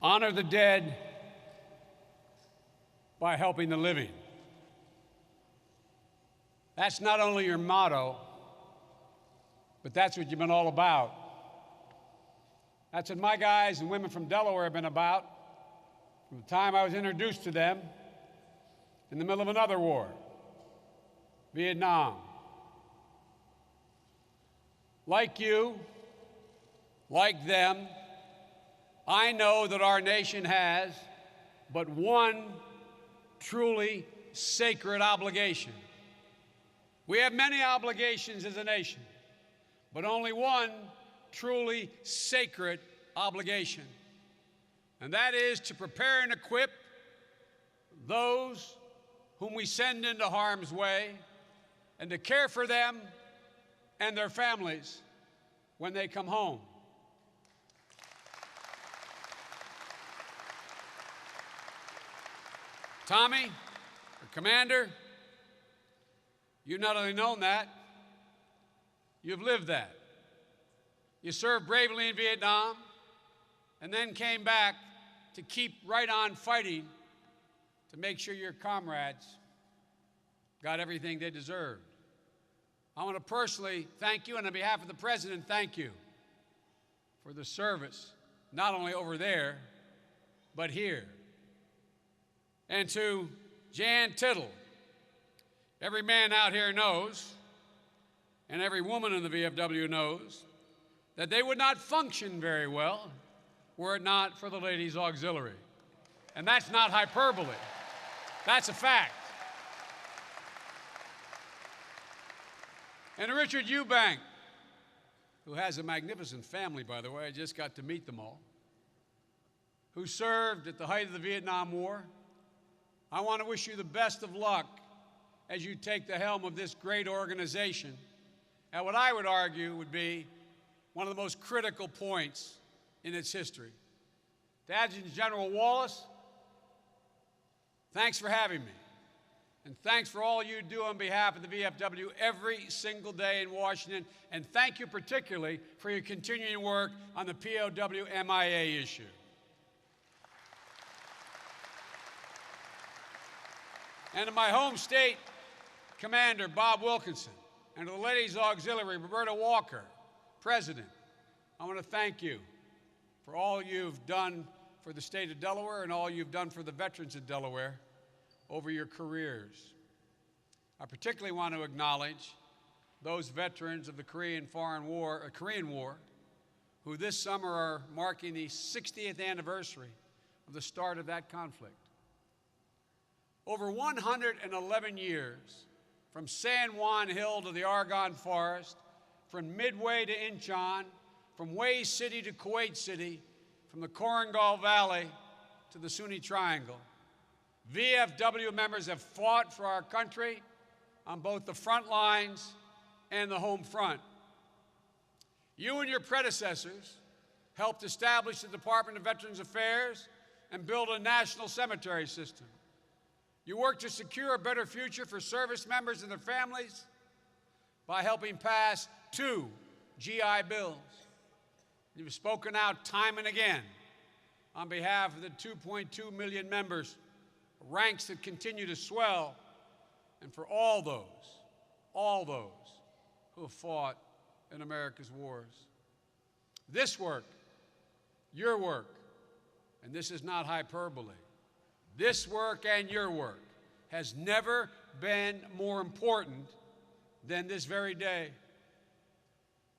Honor the dead by helping the living. That's not only your motto, but that's what you've been all about. That's what my guys and women from Delaware have been about from the time I was introduced to them in the middle of another war, Vietnam. Like you, like them, I know that our nation has but one truly sacred obligation. We have many obligations as a nation, but only one truly sacred obligation, and that is to prepare and equip those whom we send into harm's way and to care for them and their families when they come home. Tommy, our commander, you've not only known that, you've lived that. You served bravely in Vietnam and then came back to keep right on fighting to make sure your comrades got everything they deserved. I want to personally thank you, and on behalf of the President, thank you for the service, not only over there, but here. And to Jan Tittle, every man out here knows, and every woman in the VFW knows, that they would not function very well were it not for the Ladies Auxiliary. And that's not hyperbole. That's a fact. And Richard Eubank, who has a magnificent family, by the way, I just got to meet them all, who served at the height of the Vietnam War. I want to wish you the best of luck as you take the helm of this great organization at what I would argue would be one of the most critical points in its history. To Adjutant General Wallace, thanks for having me. And thanks for all you do on behalf of the VFW every single day in Washington. And thank you particularly for your continuing work on the POW MIA issue. And to my home state commander, Bob Wilkinson, and to the Ladies Auxiliary, Roberta Walker, President, I want to thank you for all you've done for the state of Delaware and all you've done for the veterans of Delaware over your careers. I particularly want to acknowledge those veterans of the Korean War, who this summer are marking the 60th anniversary of the start of that conflict. Over 111 years, from San Juan Hill to the Argonne Forest, from Midway to Incheon, from Way City to Kuwait City, from the Korengal Valley to the Sunni Triangle, VFW members have fought for our country on both the front lines and the home front. You and your predecessors helped establish the Department of Veterans Affairs and build a national cemetery system. You worked to secure a better future for service members and their families by helping pass 2 GI bills. You've spoken out time and again on behalf of the 2.2 million members, ranks that continue to swell, and for all those who have fought in America's wars. This work, your work, and this is not hyperbole, this work and your work has never been more important than this very day.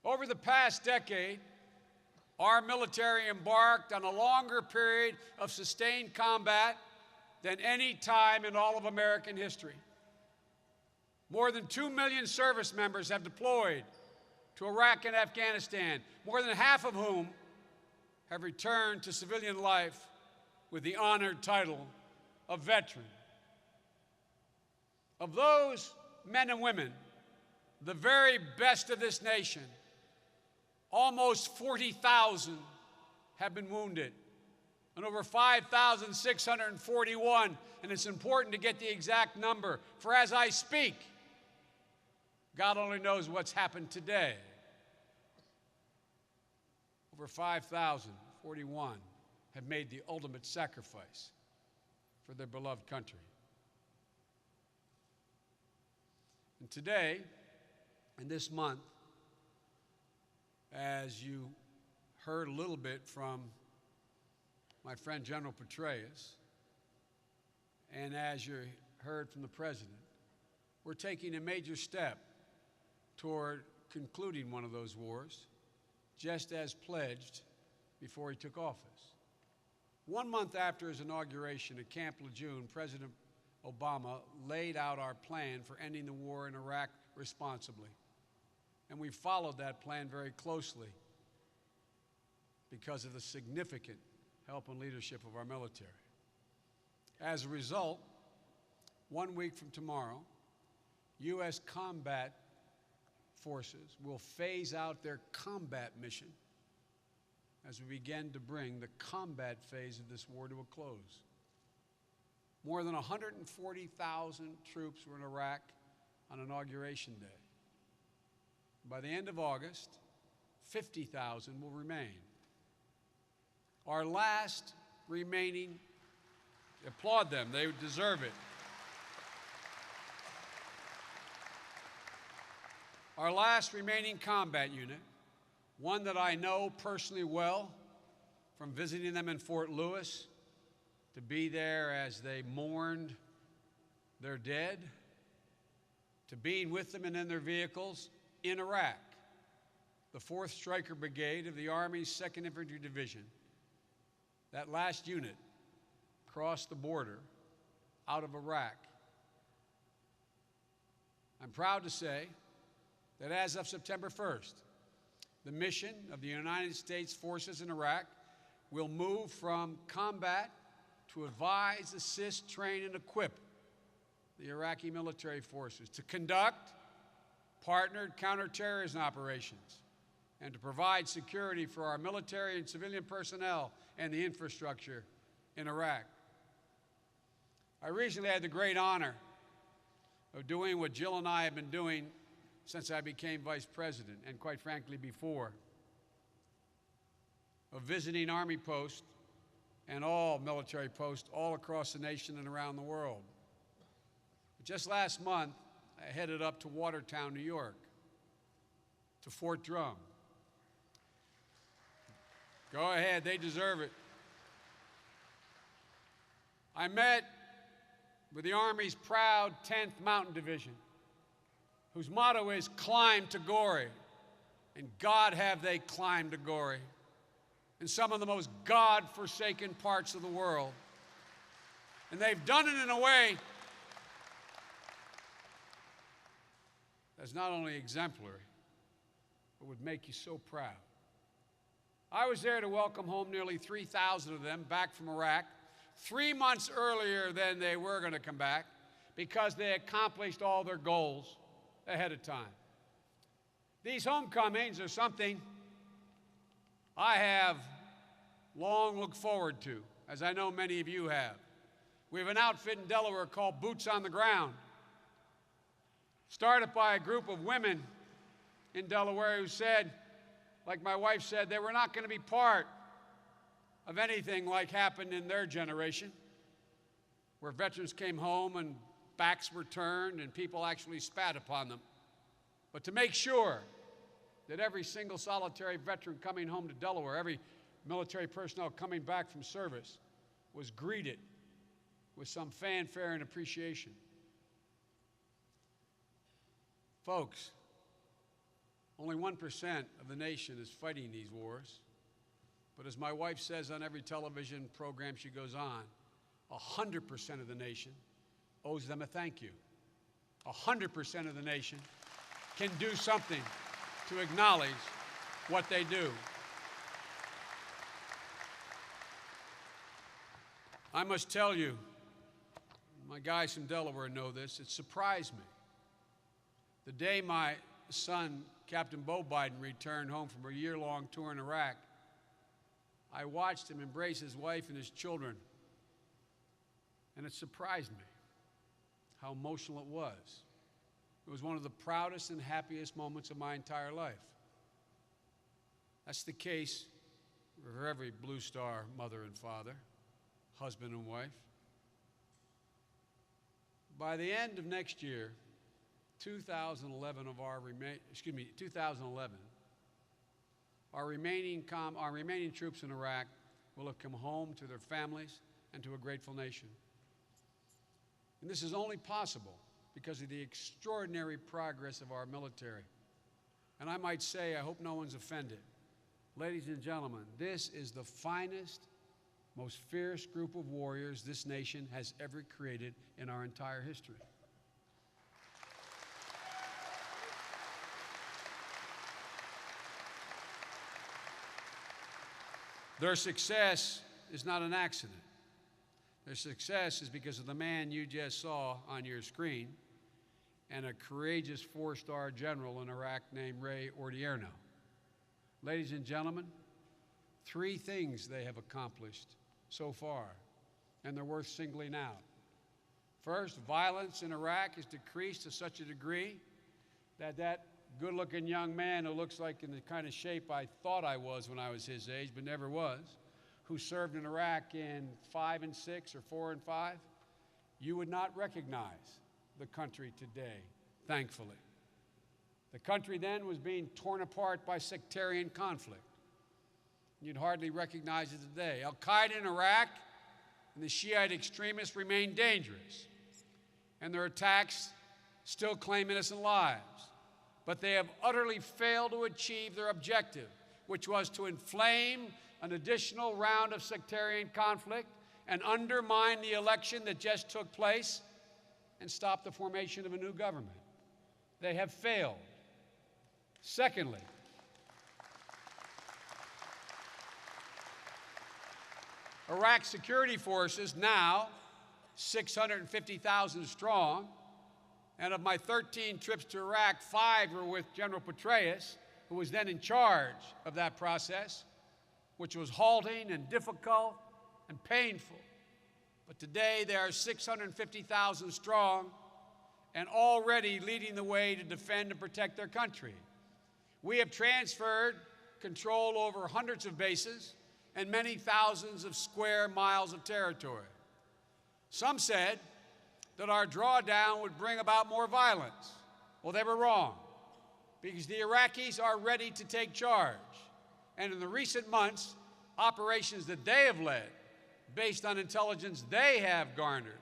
Over the past decade, our military embarked on a longer period of sustained combat than any time in all of American history. More than 2 million service members have deployed to Iraq and Afghanistan, more than half of whom have returned to civilian life with the honored title of veteran. Of those men and women, the very best of this nation, almost 40,000 have been wounded, and over 5,641, and it's important to get the exact number, for as I speak, God only knows what's happened today. Over 5,041 have made the ultimate sacrifice for their beloved country. And today, and this month, as you heard a little bit from my friend General Petraeus, and as you heard from the President, we're taking a major step toward concluding one of those wars, just as pledged before he took office. 1 month after his inauguration at Camp Lejeune, President Obama laid out our plan for ending the war in Iraq responsibly. And we followed that plan very closely because of the significant help and leadership of our military. As a result, 1 week from tomorrow, U.S. combat forces will phase out their combat mission as we begin to bring the combat phase of this war to a close. More than 140,000 troops were in Iraq on Inauguration Day. By the end of August, 50,000 will remain. Our last remaining, applaud them, they deserve it. Our last remaining combat unit, one that I know personally well from visiting them in Fort Lewis, to be there as they mourned their dead, to being with them and in their vehicles in Iraq. The 4th Stryker Brigade of the Army's 2nd Infantry Division, that last unit crossed the border out of Iraq. I'm proud to say that as of September 1st, the mission of the United States forces in Iraq will move from combat to advise, assist, train, and equip the Iraqi military forces, to conduct partnered counterterrorism operations, and to provide security for our military and civilian personnel and the infrastructure in Iraq. I recently had the great honor of doing what Jill and I have been doing since I became vice president, and quite frankly before, of visiting Army posts and all military posts all across the nation and around the world. Just last month, I headed up to Watertown, New York, to Fort Drum. Go ahead, they deserve it. I met with the Army's proud 10th Mountain Division, whose motto is climb to glory. And God have they climbed to glory in some of the most God-forsaken parts of the world. And they've done it in a way that's not only exemplary, but would make you so proud. I was there to welcome home nearly 3,000 of them back from Iraq 3 months earlier than they were going to come back, because they accomplished all their goals ahead of time. These homecomings are something I have long looked forward to, as I know many of you have. We have an outfit in Delaware called Boots on the Ground, started by a group of women in Delaware who said, like my wife said, they were not going to be part of anything like happened in their generation, where veterans came home and backs were turned and people actually spat upon them. But to make sure that every single solitary veteran coming home to Delaware, every military personnel coming back from service, was greeted with some fanfare and appreciation. Folks, only 1% of the nation is fighting these wars. But as my wife says on every television program she goes on, 100% of the nation owes them a thank you. 100% of the nation can do something to acknowledge what they do. I must tell you, my guys from Delaware know this, it surprised me. The day my son, Captain Bo Biden, returned home from a year-long tour in Iraq, I watched him embrace his wife and his children, and it surprised me how emotional it was. It was one of the proudest and happiest moments of my entire life. That's the case for every Blue Star mother and father, husband and wife. By the end of next year, 2011, our remaining troops in Iraq will have come home to their families and to a grateful nation. And this is only possible because of the extraordinary progress of our military. And I might say, I hope no one's offended, ladies and gentlemen, this is the finest, most fierce group of warriors this nation has ever created in our entire history. Their success is not an accident. Their success is because of the man you just saw on your screen and a courageous four-star general in Iraq named Ray Odierno. Ladies and gentlemen, 3 things they have accomplished so far, and they're worth singling out. First, violence in Iraq has decreased to such a degree that good-looking young man who looks like in the kind of shape I thought I was when I was his age, but never was, who served in Iraq in 5 and 6 or 4 and 5, you would not recognize the country today, thankfully. The country then was being torn apart by sectarian conflict. You'd hardly recognize it today. Al-Qaeda in Iraq and the Shiite extremists remain dangerous, and their attacks still claim innocent lives. But they have utterly failed to achieve their objective, which was to inflame an additional round of sectarian conflict and undermine the election that just took place and stop the formation of a new government. They have failed. Secondly, Iraq's security forces, now 650,000 strong, and of my 13 trips to Iraq, 5 were with General Petraeus, who was then in charge of that process, which was halting and difficult and painful. But today they are 650,000 strong and already leading the way to defend and protect their country. We have transferred control over hundreds of bases and many thousands of square miles of territory. Some said that our drawdown would bring about more violence. Well, they were wrong, because the Iraqis are ready to take charge. And in the recent months, operations that they have led, based on intelligence they have garnered,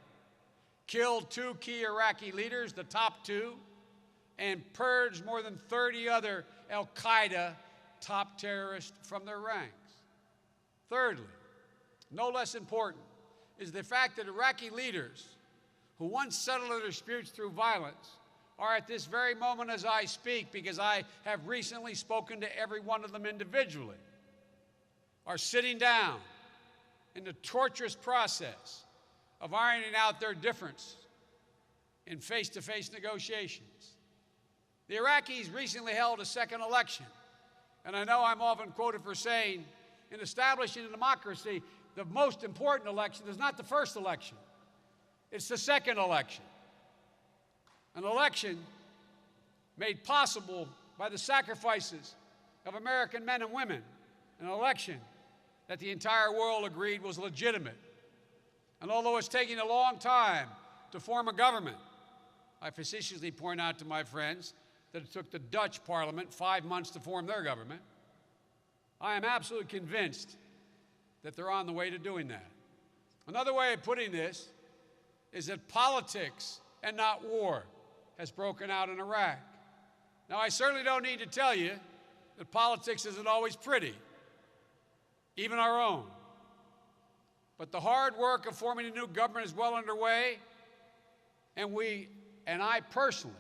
killed 2 key Iraqi leaders, the top 2, and purged more than 30 other al-Qaeda top terrorists from their ranks. Thirdly, no less important, is the fact that Iraqi leaders who once settled their disputes through violence are at this very moment as I speak, because I have recently spoken to every one of them individually, are sitting down in the torturous process of ironing out their difference in face-to-face negotiations. The Iraqis recently held a second election, and I know I'm often quoted for saying, in establishing a democracy, the most important election is not the first election. It's the second election. An election made possible by the sacrifices of American men and women. An election that the entire world agreed was legitimate. And although it's taking a long time to form a government, I facetiously point out to my friends that it took the Dutch Parliament 5 months to form their government. I am absolutely convinced that they're on the way to doing that. Another way of putting this is that politics and not war has broken out in Iraq. Now, I certainly don't need to tell you that politics isn't always pretty, even our own. But the hard work of forming a new government is well underway, and I personally,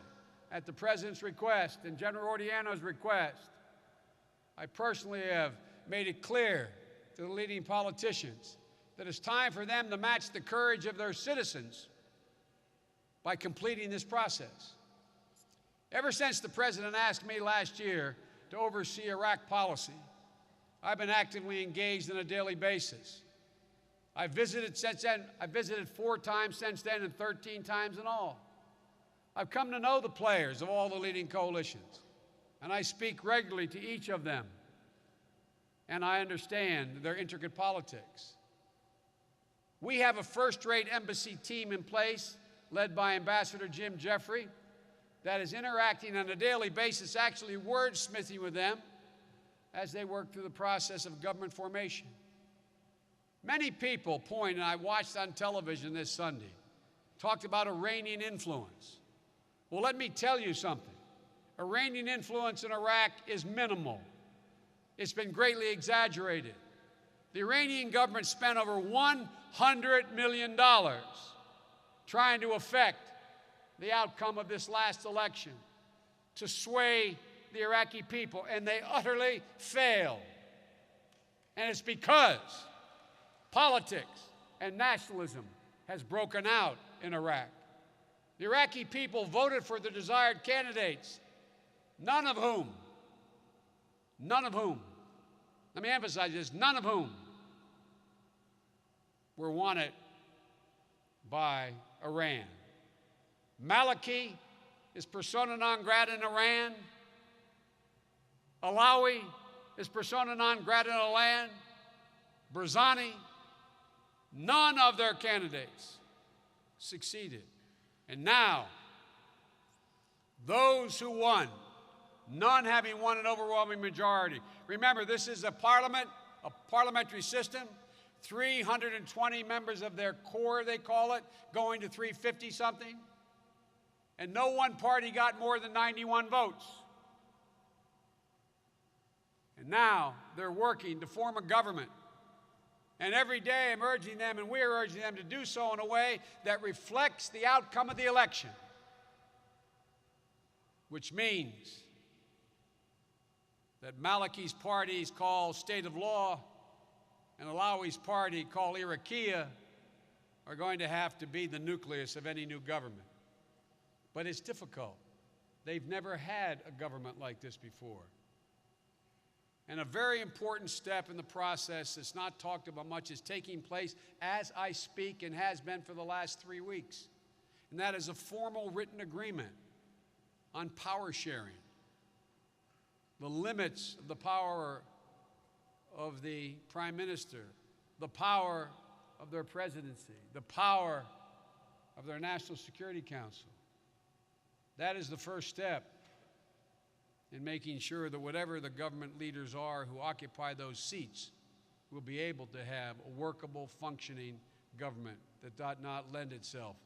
at the President's request and General Odierno's request, I personally have made it clear to the leading politicians that it's time for them to match the courage of their citizens by completing this process. Ever since the President asked me last year to oversee Iraq policy, I've been actively engaged on a daily basis. I've visited 4 times since then and 13 times in all. I've come to know the players of all the leading coalitions, and I speak regularly to each of them. and I understand their intricate politics. We have a first-rate embassy team in place, led by Ambassador Jim Jeffrey, that is interacting on a daily basis, actually wordsmithing with them as they work through the process of government formation. Many people point, and I watched on television this Sunday, talked about Iranian influence. Well, let me tell you something. Iranian influence in Iraq is minimal. It's been greatly exaggerated. The Iranian government spent over $100 million trying to affect the outcome of this last election, to sway the Iraqi people, and they utterly failed. And it's because politics and nationalism has broken out in Iraq. The Iraqi people voted for the desired candidates, none of whom, let me emphasize this, none of whom were wanted by Iran. Maliki is persona non grata in Iran. Alawi is persona non grata in Iran. Barzani, none of their candidates succeeded. And now, those who won, none having won an overwhelming majority. Remember, this is a parliamentary system, 320 members of their core, they call it, going to 350-something. And no one party got more than 91 votes. And now they're working to form a government. And every day I'm urging them, and we're urging them to do so in a way that reflects the outcome of the election, which means that Maliki's party is called State of Law and Alawi's party called Iraqiyya are going to have to be the nucleus of any new government. But it's difficult. They've never had a government like this before. And a very important step in the process that's not talked about much is taking place as I speak and has been for the last 3 weeks. And that is a formal written agreement on power sharing. The limits of the power of the Prime Minister, the power of their presidency, the power of their National Security Council. That is the first step in making sure that whatever the government leaders are who occupy those seats will be able to have a workable, functioning government that does not lend itself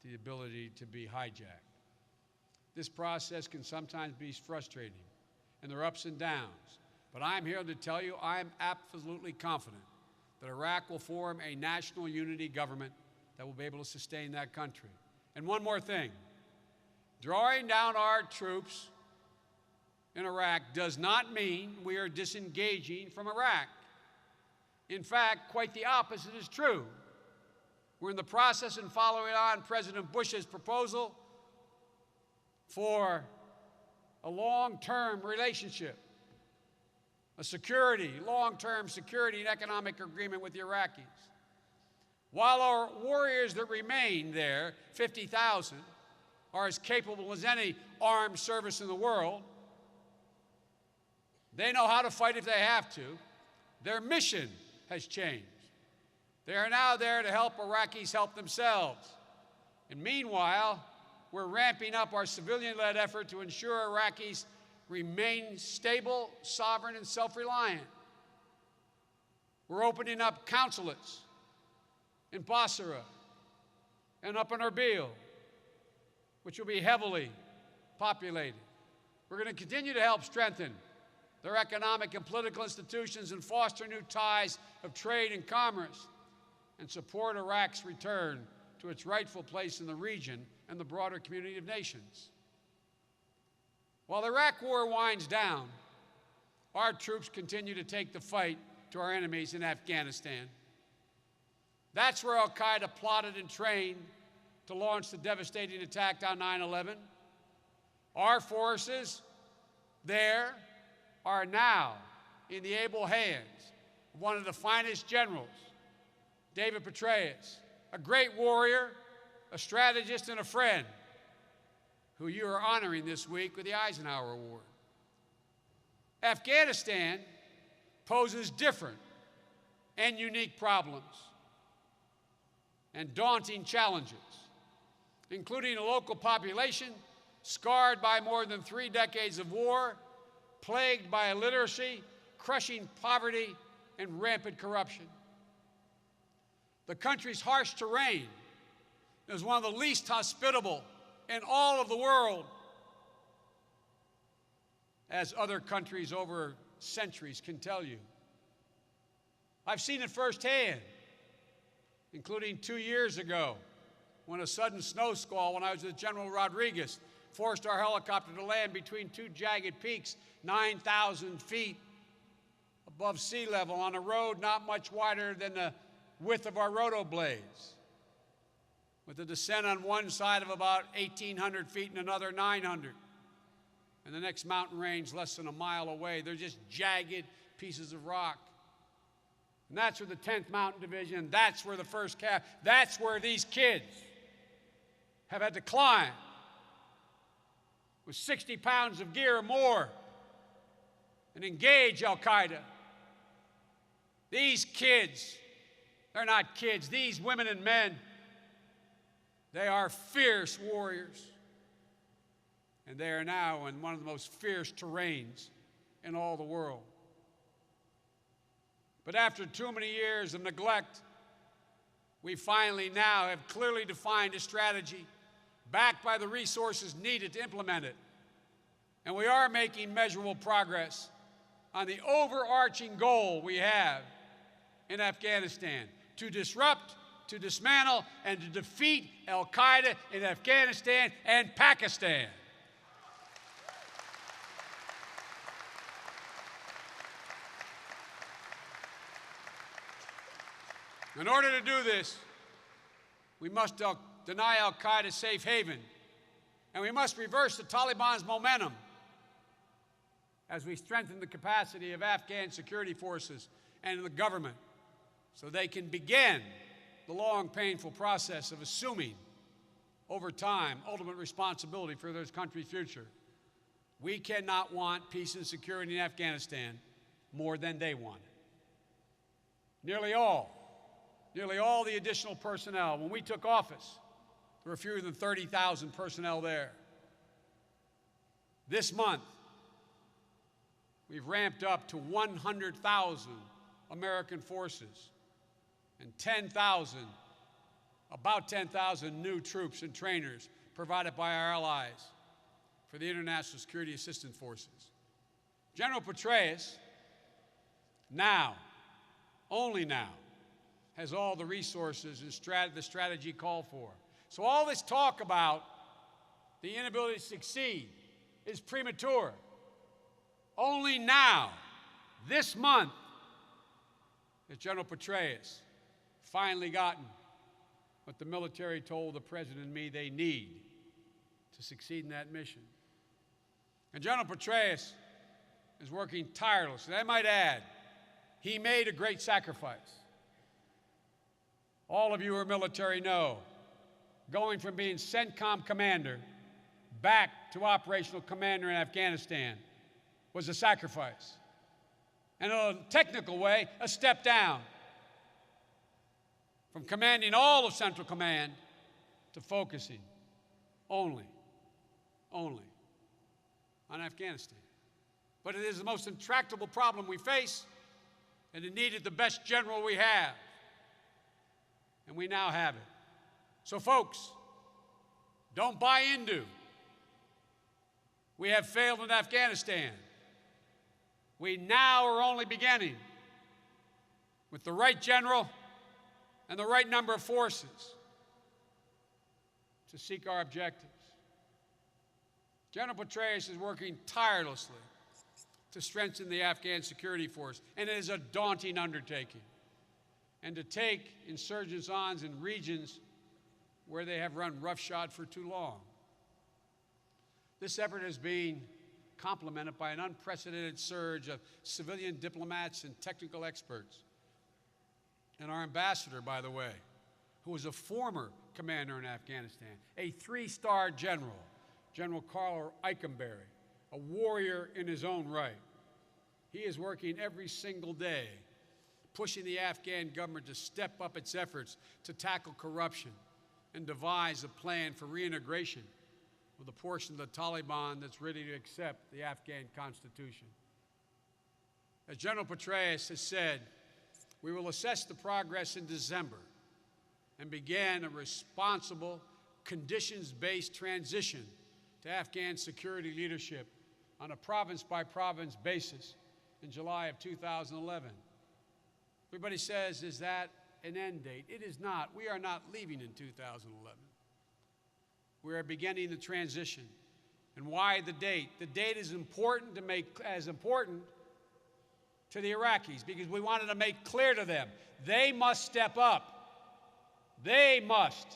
to the ability to be hijacked. This process can sometimes be frustrating, and there are ups and downs. But I'm here to tell you I'm absolutely confident that Iraq will form a national unity government that will be able to sustain that country. And one more thing. Drawing down our troops in Iraq does not mean we are disengaging from Iraq. In fact, quite the opposite is true. We're in the process of following on President Bush's proposal for a long-term relationship, a long-term security and economic agreement with the Iraqis. While our warriors that remain there, 50,000, are as capable as any armed service in the world, they know how to fight if they have to. Their mission has changed. They are now there to help Iraqis help themselves. And meanwhile, we're ramping up our civilian-led effort to ensure Iraqis remain stable, sovereign, and self-reliant. We're opening up consulates in Basra and up in Erbil, which will be heavily populated. We're going to continue to help strengthen their economic and political institutions and foster new ties of trade and commerce and support Iraq's return to its rightful place in the region and the broader community of nations. While the Iraq war winds down, our troops continue to take the fight to our enemies in Afghanistan. That's where al-Qaeda plotted and trained to launch the devastating attack on 9/11. Our forces there are now in the able hands of one of the finest generals, David Petraeus, a great warrior, a strategist, and a friend, who you are honoring this week with the Eisenhower Award. Afghanistan poses different and unique problems and daunting challenges, including a local population scarred by more than 3 decades of war, plagued by illiteracy, crushing poverty, and rampant corruption. The country's harsh terrain is one of the least hospitable in all of the world, as other countries over centuries can tell you. I've seen it firsthand, including 2 years ago, when a sudden snow squall, when I was with General Rodriguez, forced our helicopter to land between 2 jagged peaks, 9,000 feet above sea level, on a road not much wider than the width of our roto blades, with a descent on one side of about 1,800 feet and another 900. And the next mountain range less than a mile away. They're just jagged pieces of rock. And that's where the 10th Mountain Division, that's where the 1st Cav, that's where these kids have had to climb with 60 pounds of gear or more and engage Al-Qaeda. These kids, they're not kids, these women and men, they are fierce warriors. And they are now in one of the most fierce terrains in all the world. But after too many years of neglect, we finally now have clearly defined a strategy backed by the resources needed to implement it. And we are making measurable progress on the overarching goal we have in Afghanistan: to disrupt, to dismantle, and to defeat Al-Qaeda in Afghanistan and Pakistan. In order to do this, we must deny Al-Qaeda safe haven, and we must reverse the Taliban's momentum as we strengthen the capacity of Afghan security forces and the government so they can begin the long, painful process of assuming, over time, ultimate responsibility for this country's future. We cannot want peace and security in Afghanistan more than they want it. Nearly all the additional personnel, when we took office, there were fewer than 30,000 personnel there. This month, we've ramped up to 100,000 American forces and about 10,000 new troops and trainers provided by our allies for the International Security Assistance Forces. General Petraeus, now, only now, has all the resources and the strategy called for. So all this talk about the inability to succeed is premature. Only now, this month, has General Petraeus finally gotten what the military told the President and me they need to succeed in that mission. And General Petraeus is working tirelessly. I might add, he made a great sacrifice. All of you who are military know, going from being CENTCOM commander back to operational commander in Afghanistan was a sacrifice. And in a technical way, a step down from commanding all of Central Command to focusing only on Afghanistan. But it is the most intractable problem we face, and it needed the best general we have. And we now have it. So folks, don't buy into we have failed in Afghanistan. We now are only beginning with the right general and the right number of forces to seek our objectives. General Petraeus is working tirelessly to strengthen the Afghan security force, and it is a daunting undertaking. And to take insurgents on in regions where they have run roughshod for too long. This effort is being complemented by an unprecedented surge of civilian diplomats and technical experts. And our ambassador, by the way, who was a former commander in Afghanistan, a 3-star general, General Carl Eikenberry, a warrior in his own right. He is working every single day, pushing the Afghan government to step up its efforts to tackle corruption and devise a plan for reintegration with a portion of the Taliban that's ready to accept the Afghan constitution. As General Petraeus has said, we will assess the progress in December and begin a responsible, conditions-based transition to Afghan security leadership on a province-by-province basis in July of 2011. Everybody says, is that an end date? It is not. We are not leaving in 2011. We are beginning the transition. And why the date? The date is important to make as important to the Iraqis because we wanted to make clear to them they must step up. They must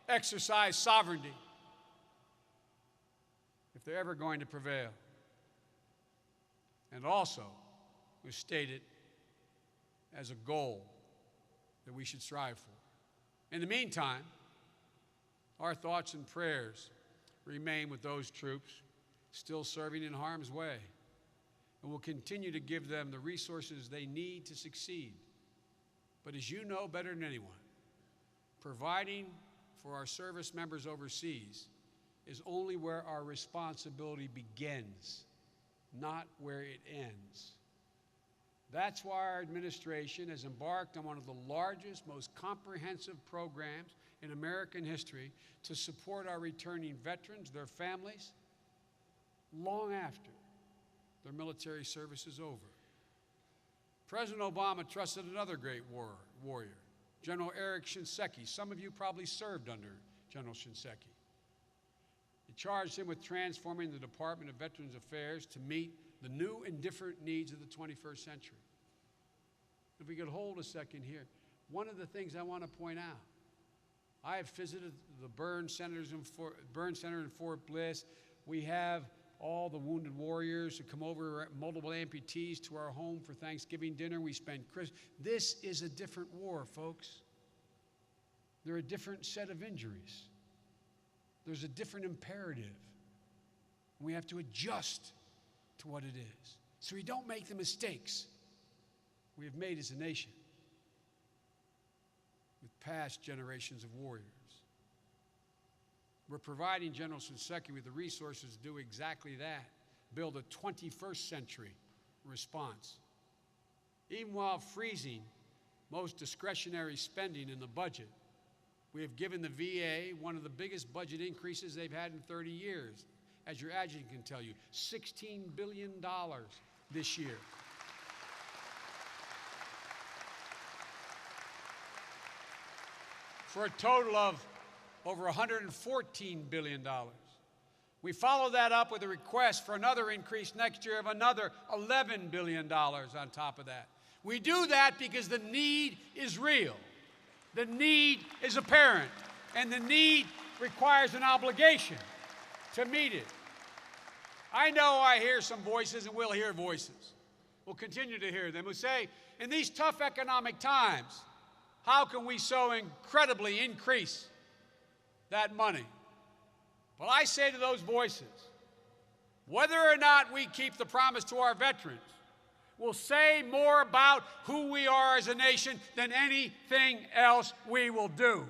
exercise sovereignty if they're ever going to prevail. And also was stated as a goal that we should strive for. In the meantime, our thoughts and prayers remain with those troops still serving in harm's way, and we'll continue to give them the resources they need to succeed. But as you know better than anyone, providing for our service members overseas is only where our responsibility begins, not where it ends. That's why our administration has embarked on one of the largest, most comprehensive programs in American history to support our returning veterans, their families, long after their military service is over. President Obama trusted another great warrior, General Eric Shinseki. Some of you probably served under General Shinseki. He charged him with transforming the Department of Veterans Affairs to meet the new and different needs of the 21st century. If we could hold a second here, one of the things I want to point out, I have visited the burn Center in Fort Bliss. We have all the wounded warriors who come over, multiple amputees to our home for Thanksgiving dinner. We spend Christmas. This is a different war, folks. There are a different set of injuries. There's a different imperative. We have to adjust to what it is so we don't make the mistakes we have made as a nation with past generations of warriors. We're providing General Shinseki with the resources to do exactly that, build a 21st century response. Even while freezing most discretionary spending in the budget, we have given the VA one of the biggest budget increases they've had in 30 years. As your adjutant can tell you, $16 billion this year. For a total of over $114 billion. We follow that up with a request for another increase next year of another $11 billion on top of that. We do that because the need is real. The need is apparent, and the need requires an obligation to meet it. I know I hear some voices, and we'll hear voices. We'll continue to hear them who say, in these tough economic times, how can we so incredibly increase that money? Well, I say to those voices, whether or not we keep the promise to our veterans will say more about who we are as a nation than anything else we will do.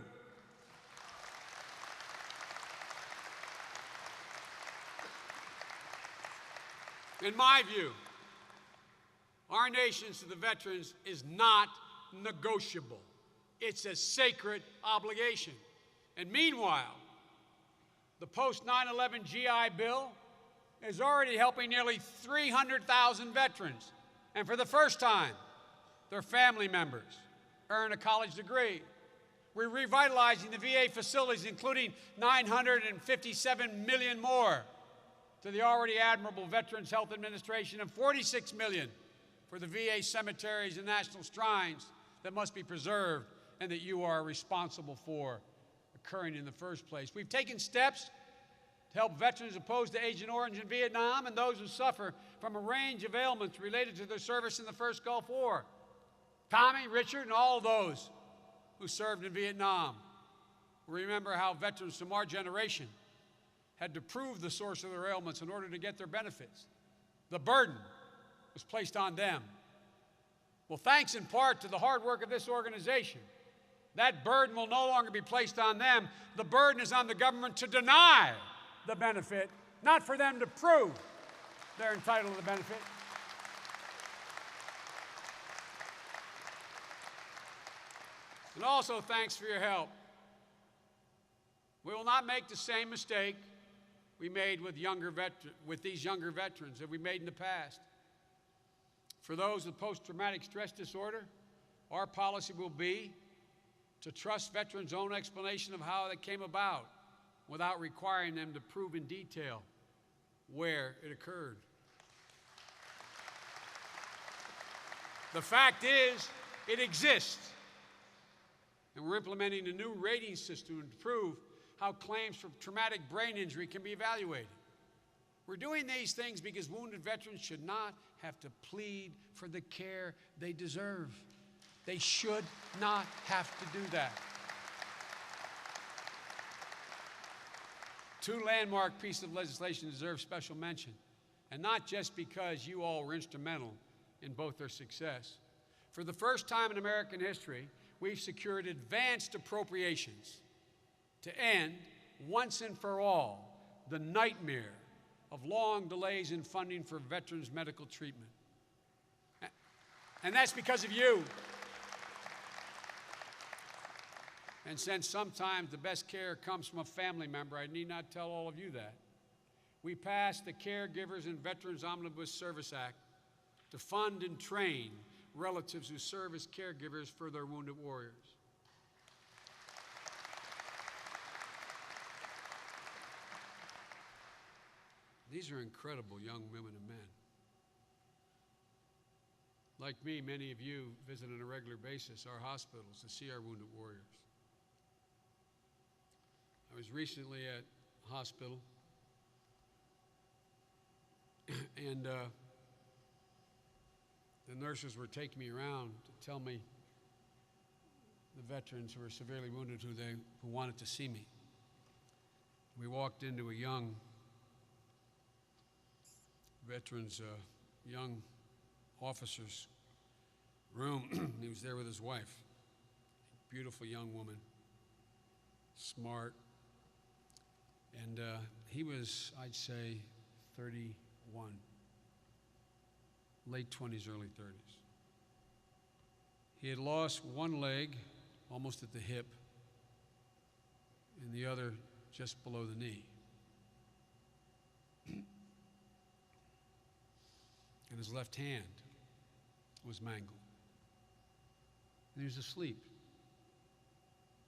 In my view, our nations to the veterans is not negotiable. It's a sacred obligation. And meanwhile, the post-9/11 GI Bill is already helping nearly 300,000 veterans. And for the first time, their family members earn a college degree. We're revitalizing the VA facilities, including $957 million more to the already admirable Veterans Health Administration and $46 million for the VA cemeteries and national shrines that must be preserved and that you are responsible for occurring in the first place. We've taken steps to help veterans opposed to Agent Orange in Vietnam and those who suffer from a range of ailments related to their service in the first Gulf War. Tommy, Richard, and all those who served in Vietnam. Remember how veterans from our generation had to prove the source of their ailments in order to get their benefits. The burden was placed on them. Well, thanks in part to the hard work of this organization, that burden will no longer be placed on them. The burden is on the government to deny the benefit, not for them to prove they're entitled to the benefit. And also, thanks for your help. We will not make the same mistake we made with these younger veterans that we made in the past. For those with post-traumatic stress disorder, our policy will be to trust veterans' own explanation of how it came about without requiring them to prove in detail where it occurred. The fact is, it exists. And we're implementing a new rating system to prove how claims for traumatic brain injury can be evaluated. We're doing these things because wounded veterans should not have to plead for the care they deserve. They should not have to do that. Two landmark pieces of legislation deserve special mention, and not just because you all were instrumental in both their success. For the first time in American history, we've secured advanced appropriations to end, once and for all, the nightmare of long delays in funding for veterans' medical treatment. And that's because of you. And since sometimes the best care comes from a family member, I need not tell all of you that. We passed the Caregivers and Veterans Omnibus Service Act to fund and train relatives who serve as caregivers for their wounded warriors. These are incredible young women and men. Like me, many of you visit on a regular basis our hospitals to see our wounded warriors. I was recently at a hospital, and the nurses were taking me around to tell me the veterans who were severely wounded who wanted to see me. We walked into a young veterans, young officer's room. He was there with his wife, beautiful young woman, smart, and he was, I'd say, 31, late 20s, early 30s. He had lost one leg almost at the hip and the other just below the knee. And his left hand was mangled. And he was asleep.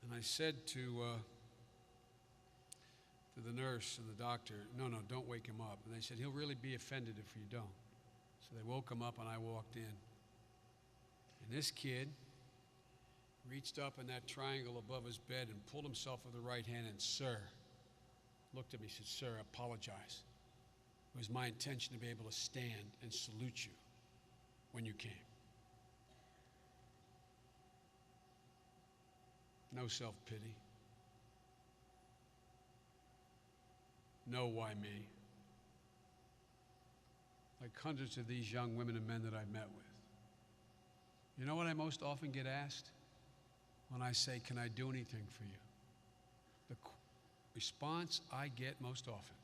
And I said to the nurse and the doctor, no, don't wake him up. And they said, he'll really be offended if you don't. So they woke him up and I walked in. And this kid reached up in that triangle above his bed and pulled himself with the right hand and, sir, looked at me and said, sir, I apologize. It was my intention to be able to stand and salute you when you came. No self-pity. No why me. Like hundreds of these young women and men that I've met with. You know what I most often get asked? When I say, can I do anything for you? The response I get most often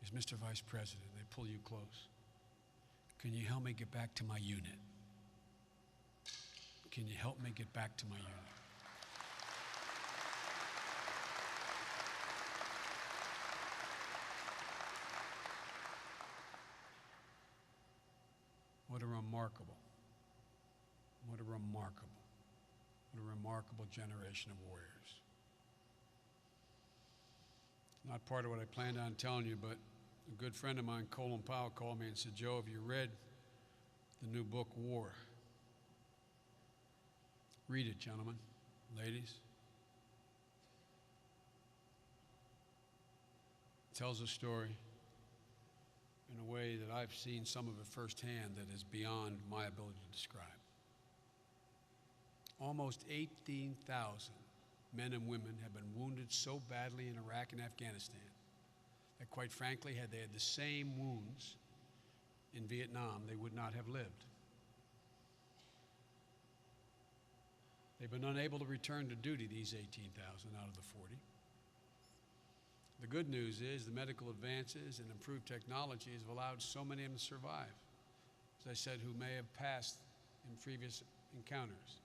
is, Mr. Vice President, they pull you close. Can you help me get back to my unit? Can you help me get back to my unit? What a remarkable generation of warriors. Not part of what I planned on telling you, but a good friend of mine, Colin Powell, called me and said, Joe, have you read the new book, War? Read it, gentlemen, ladies. It tells a story in a way that I've seen some of it firsthand that is beyond my ability to describe. Almost 18,000 men and women have been wounded so badly in Iraq and Afghanistan that, quite frankly, had they had the same wounds in Vietnam, they would not have lived. They've been unable to return to duty, these 18,000 out of the 40. The good news is the medical advances and improved technologies have allowed so many of them to survive, as I said, who may have passed in previous encounters.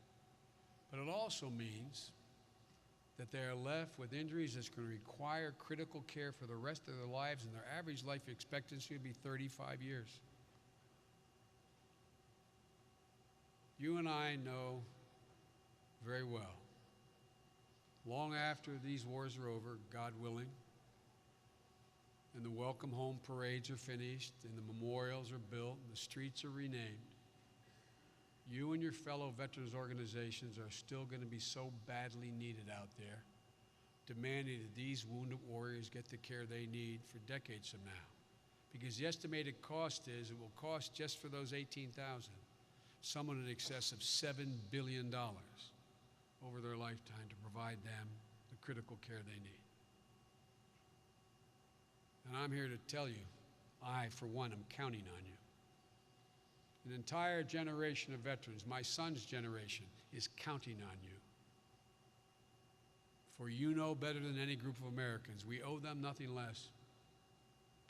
But it also means that they are left with injuries that's going to require critical care for the rest of their lives, and their average life expectancy will be 35 years. You and I know very well, long after these wars are over, God willing, and the welcome home parades are finished, and the memorials are built, and the streets are renamed, you and your fellow veterans organizations are still going to be so badly needed out there, demanding that these wounded warriors get the care they need for decades from now. Because the estimated cost is, it will cost just for those 18,000, someone in excess of $7 billion over their lifetime to provide them the critical care they need. And I'm here to tell you, I, for one, am counting on you. An entire generation of veterans, my son's generation, is counting on you. For you know better than any group of Americans, we owe them nothing less,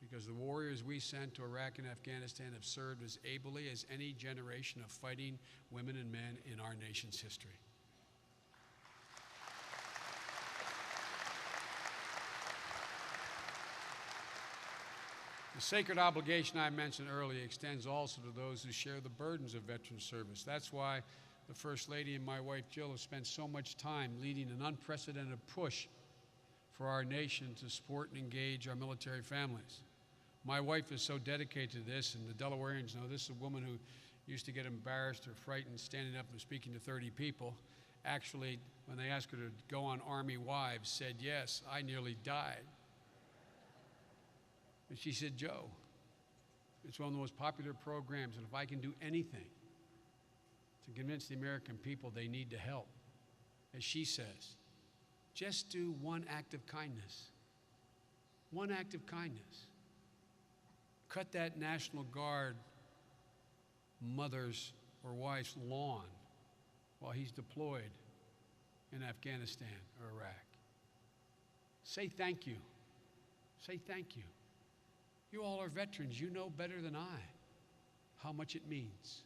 because the warriors we sent to Iraq and Afghanistan have served as ably as any generation of fighting women and men in our nation's history. The sacred obligation I mentioned earlier extends also to those who share the burdens of veteran service. That's why the First Lady and my wife Jill have spent so much time leading an unprecedented push for our nation to support and engage our military families. My wife is so dedicated to this, and the Delawareans know this is a woman who used to get embarrassed or frightened standing up and speaking to 30 people. Actually, when they asked her to go on Army Wives, said, yes, I nearly died. And she said, Joe, it's one of the most popular programs, and if I can do anything to convince the American people they need to help, as she says, just do one act of kindness. One act of kindness. Cut that National Guard mother's or wife's lawn while he's deployed in Afghanistan or Iraq. Say thank you. Say thank you. You all are veterans. You know better than I how much it means.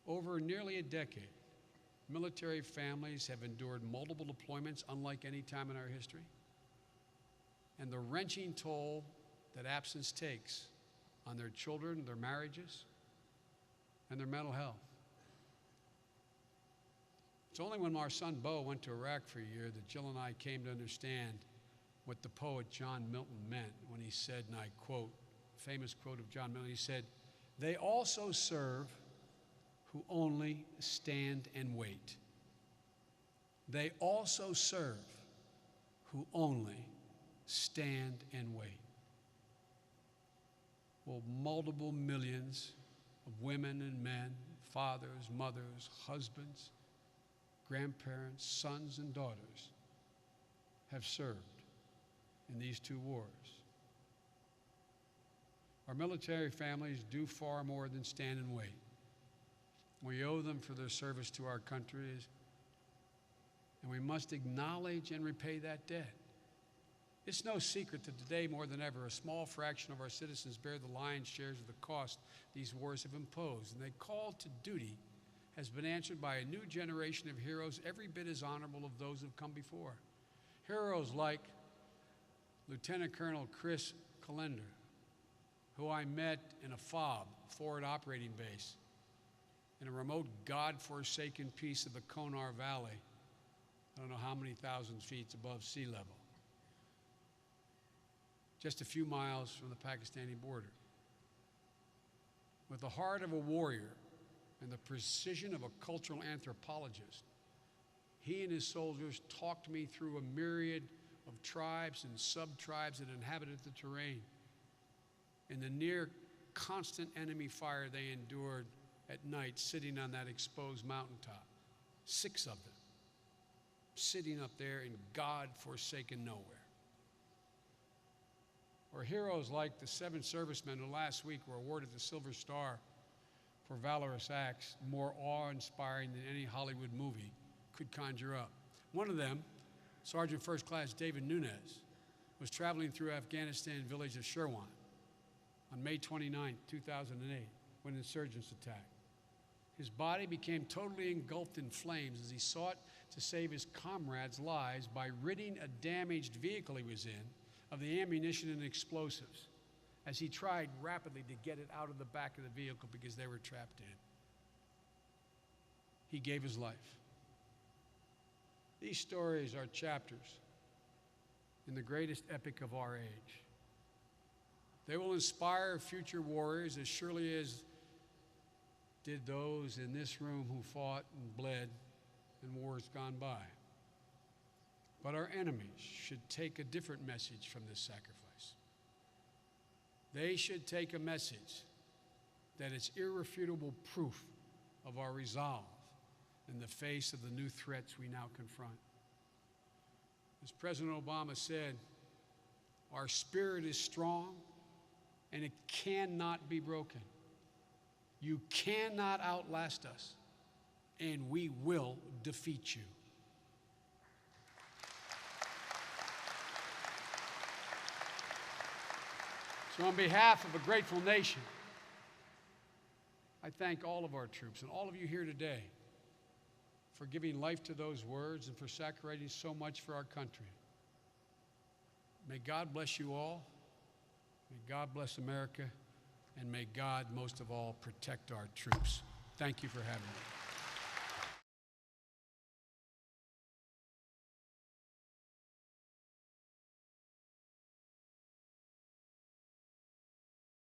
Over nearly a decade, military families have endured multiple deployments unlike any time in our history. And the wrenching toll that absence takes on their children, their marriages, and their mental health. It's only when our son Bo went to Iraq for a year that Jill and I came to understand what the poet John Milton meant when he said, and I quote, famous quote of John Milton, he said, "They also serve who only stand and wait. They also serve who only stand and wait." Well, multiple millions of women and men, fathers, mothers, husbands, grandparents, sons and daughters have served in these two wars. Our military families do far more than stand and wait. We owe them for their service to our country, and we must acknowledge and repay that debt. It's no secret that today, more than ever, a small fraction of our citizens bear the lion's shares of the cost these wars have imposed, and the call to duty has been answered by a new generation of heroes every bit as honorable of those who have come before. Heroes like Lieutenant Colonel Chris Callender, who I met in a FOB, Forward Operating Base, in a remote, God-forsaken piece of the Konar Valley, I don't know how many thousand feet above sea level, just a few miles from the Pakistani border. With the heart of a warrior and the precision of a cultural anthropologist, he and his soldiers talked me through a myriad of tribes and sub-tribes that inhabited the terrain, and the near constant enemy fire they endured at night sitting on that exposed mountaintop. 6 of them sitting up there in God-forsaken nowhere. or heroes like the 7 servicemen who last week were awarded the Silver Star for valorous acts more awe-inspiring than any Hollywood movie could conjure up. One of them, Sergeant First Class David Nunez, was traveling through Afghanistan village of Sherwan on May 29, 2008, when insurgents attacked. His body became totally engulfed in flames as he sought to save his comrades' lives by ridding a damaged vehicle he was in of the ammunition and explosives as he tried rapidly to get it out of the back of the vehicle because they were trapped in. He gave his life. These stories are chapters in the greatest epic of our age. They will inspire future warriors as surely as did those in this room who fought and bled in wars gone by. But our enemies should take a different message from this sacrifice. They should take a message that is irrefutable proof of our resolve in the face of the new threats we now confront. As President Obama said, our spirit is strong and it cannot be broken. You cannot outlast us, and we will defeat you. So on behalf of a grateful nation, I thank all of our troops and all of you here today for giving life to those words and for sacrificing so much for our country. May God bless you all. May God bless America. And may God, most of all, protect our troops. Thank you for having me.